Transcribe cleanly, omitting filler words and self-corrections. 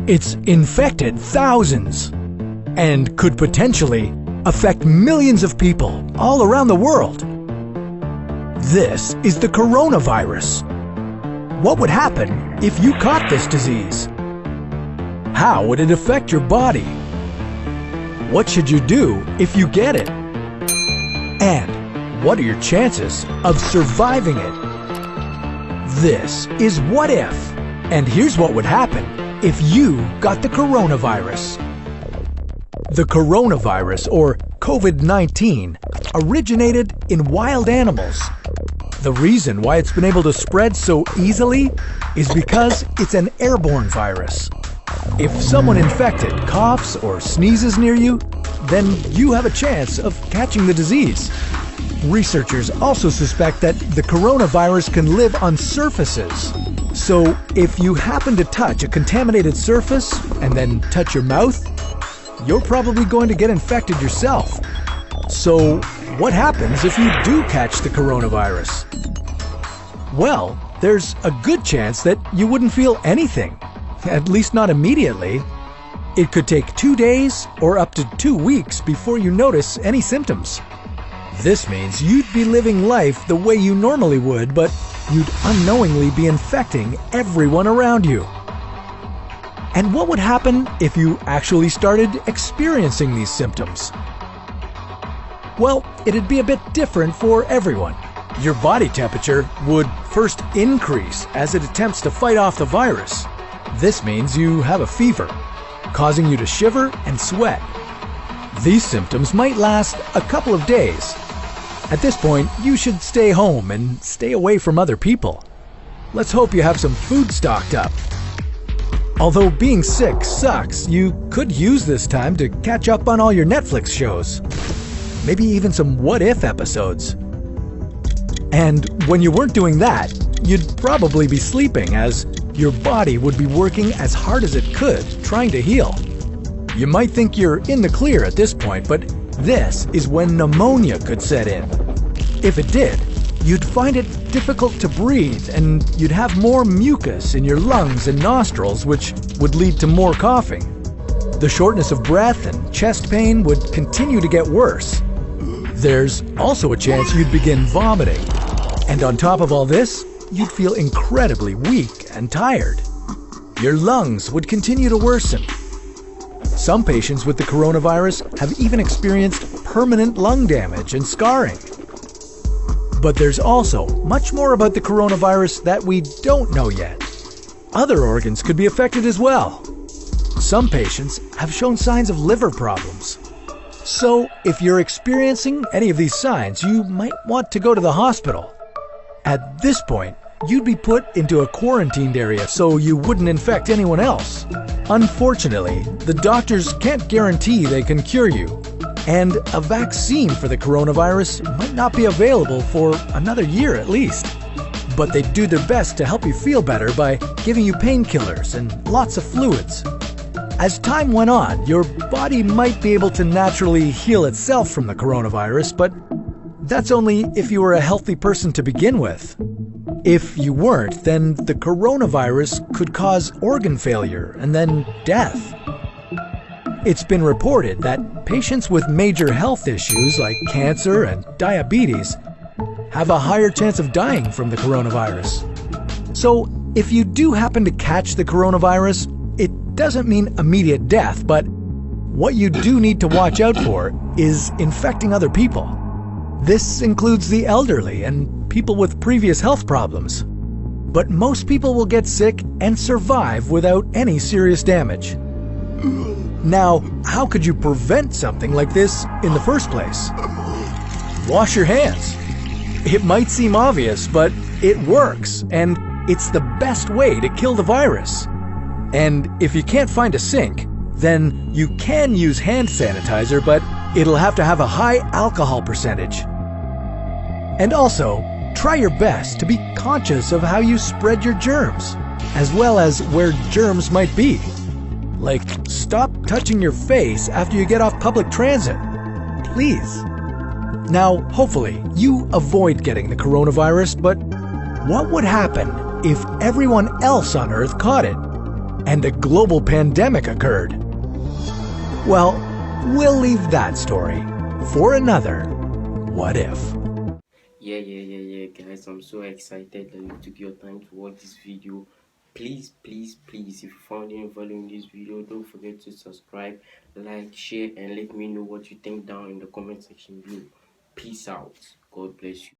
It's infected thousands and could potentially affect millions of people all around the world. This is the coronavirus. What would happen if you caught this disease? How would it affect your body? What should you do if you get it? And what are your chances of surviving it? This is What If, and here's what would happen if you got the coronavirus. The coronavirus, or COVID-19, originated in wild animals. The reason why it's been able to spread so easily is because it's an airborne virus. If someone infected coughs or sneezes near you, then you have a chance of catching the disease. Researchers also suspect that the coronavirus can live on surfaces. So if you happen to touch a contaminated surface and then touch your mouth, you're probably going to get infected yourself. So what happens if you do catch the coronavirus? Well, there's a good chance that you wouldn't feel anything, at least not immediately. It could take 2 days or up to 2 weeks before you notice any symptoms. This means you'd be living life the way you normally would, but you'd unknowingly be infecting everyone around you. And what would happen if you actually started experiencing these symptoms? Well, it'd be a bit different for everyone. Your body temperature would first increase as it attempts to fight off the virus. This means you have a fever, causing you to shiver and sweat. These symptoms might last a couple of days. At this point, you should stay home and stay away from other people. Let's hope you have some food stocked up. Although being sick sucks, you could use this time to catch up on all your Netflix shows. Maybe even some What If episodes. And when you weren't doing that, you'd probably be sleeping, as your body would be working as hard as it could trying to heal. You might think you're in the clear at this point, but this is when pneumonia could set in. If it did, you'd find it difficult to breathe, and you'd have more mucus in your lungs and nostrils, which would lead to more coughing. The shortness of breath and chest pain would continue to get worse. There's also a chance you'd begin vomiting. And on top of all this, you'd feel incredibly weak and tired. Your lungs would continue to worsen. Some patients with the coronavirus have even experienced permanent lung damage and scarring. But there's also much more about the coronavirus that we don't know yet. Other organs could be affected as well. Some patients have shown signs of liver problems. So if you're experiencing any of these signs, you might want to go to the hospital. At this point, you'd be put into a quarantined area so you wouldn't infect anyone else. Unfortunately, the doctors can't guarantee they can cure you, and a vaccine for the coronavirus might not be available for another year at least. But they do their best to help you feel better by giving you painkillers and lots of fluids. As time went on, your body might be able to naturally heal itself from the coronavirus, but that's only if you were a healthy person to begin with. If you weren't, then the coronavirus could cause organ failure and then death. It's been reported that patients with major health issues like cancer and diabetes have a higher chance of dying from the coronavirus. So if you do happen to catch the coronavirus, it doesn't mean immediate death, but what you do need to watch out for is infecting other people. This includes the elderly and people with previous health problems. But most people will get sick and survive without any serious damage. Now, how could you prevent something like this in the first place? Wash your hands. It might seem obvious, but it works, and it's the best way to kill the virus. And if you can't find a sink, then you can use hand sanitizer, but it'll have to have a high alcohol percentage. And also, try your best to be conscious of how you spread your germs, as well as where germs might be. Like, stop touching your face after you get off public transit. Please. Now, hopefully, you avoid getting the coronavirus, but what would happen if everyone else on Earth caught it? and a global pandemic occurred? Well, we'll leave that story for another What If. Yeah, guys, I'm so excited that you took your time to watch this video. Please, if you found any value in this video, don't forget to subscribe, like, share, and let me know what you think down in the comment section below. Peace out. God bless you.